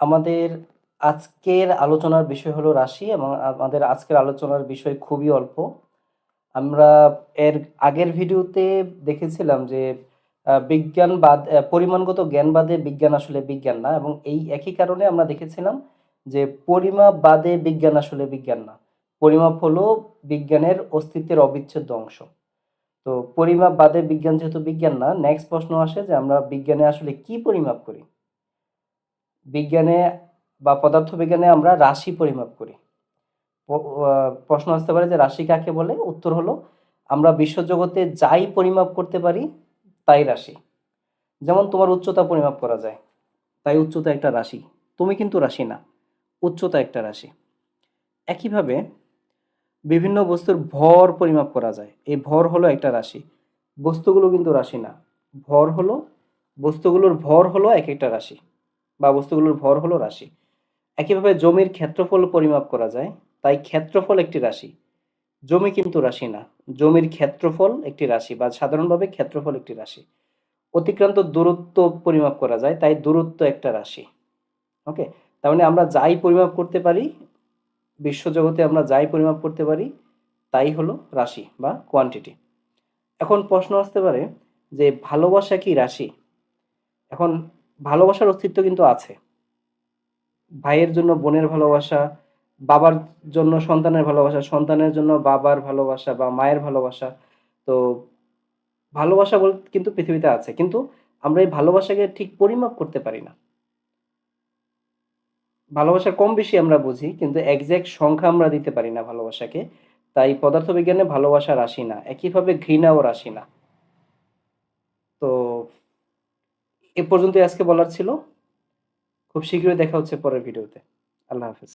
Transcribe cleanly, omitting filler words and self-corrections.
আমাদের আজকের আলোচনার বিষয় হলো রাশি এবং আমাদের আজকের আলোচনার বিষয় খুবই অল্প। আমরা এর আগের ভিডিওতে দেখেছিলাম যে বিজ্ঞান বাদ পরিমাণগত জ্ঞান বাদে বিজ্ঞান আসলে বিজ্ঞান না, এবং এই একই কারণে আমরা দেখেছিলাম যে পরিমাপ বাদে বিজ্ঞান আসলে বিজ্ঞান না। পরিমাপ হলো বিজ্ঞানের অস্তিত্বের অবিচ্ছেদ্য অংশ। তো পরিমাপ বাদে বিজ্ঞান যেহেতু বিজ্ঞান না, নেক্সট প্রশ্ন আসে যে আমরা বিজ্ঞানে আসলে কি পরিমাপ করি। বিজ্ঞানে বা পদার্থবিজ্ঞানে আমরা রাশি পরিমাপ করি। প্রশ্ন আসতে পারে যে রাশি কাকে বলে? উত্তর হলো আমরা বিশ্বজগতে যাই পরিমাপ করতে পারি তাই রাশি। যেমন তোমার উচ্চতা পরিমাপ করা যায়, তাই উচ্চতা একটা রাশি। তুমি কিন্তু রাশি না, উচ্চতা একটা রাশি। একইভাবে বিভিন্ন বস্তুর ভর পরিমাপ করা যায়, এই ভর হলো একটা রাশি। বস্তুগুলো কিন্তু রাশি না, ভর হলো বস্তুগুলোর ভর হলো এক একটা রাশি, বা বস্তুগুলোর ভর হলো রাশি। একইভাবে জমির ক্ষেত্রফল পরিমাপ করা যায়, তাই ক্ষেত্রফল একটি রাশি। জমি কিন্তু রাশি না, জমির ক্ষেত্রফল একটি রাশি, বা সাধারণভাবে ক্ষেত্রফল একটি রাশি। অতিক্রান্ত দূরত্ব পরিমাপ করা যায়, তাই দূরত্ব একটা রাশি। ওকে, তার মানে আমরা যাই পরিমাপ করতে পারি, বিশ্বজগতে আমরা যাই পরিমাপ করতে পারি তাই হলো রাশি বা কোয়ান্টিটি। এখন প্রশ্ন আসতে পারে যে ভালোবাসা কি রাশি? এখন ভালোবাসার অস্তিত্ব কিন্তু আছে। ভাইয়ের জন্য বোনের ভালোবাসা, বাবার জন্য সন্তানের ভালোবাসা, সন্তানের জন্য বাবার ভালোবাসা বা মায়ের ভালোবাসা। তো ভালোবাসা কিন্তু পৃথিবীতে আছে, কিন্তু আমরা এই ভালোবাসাকে ঠিক পরিমাপ করতে পারি না। ভালোবাসা কম বেশি আমরা বুঝি, কিন্তু এক্সাক্ট সংখ্যা আমরা দিতে পারি না ভালোবাসাকে। তাই পদার্থবিজ্ঞানে ভালোবাসা রাশি না, একইভাবে ঘৃণাও রাশি না। তো এ পর্যন্তই আজকে বলার ছিল। খুব শীঘ্রই দেখা হচ্ছে পরের ভিডিওতে। আল্লাহ হাফেজ।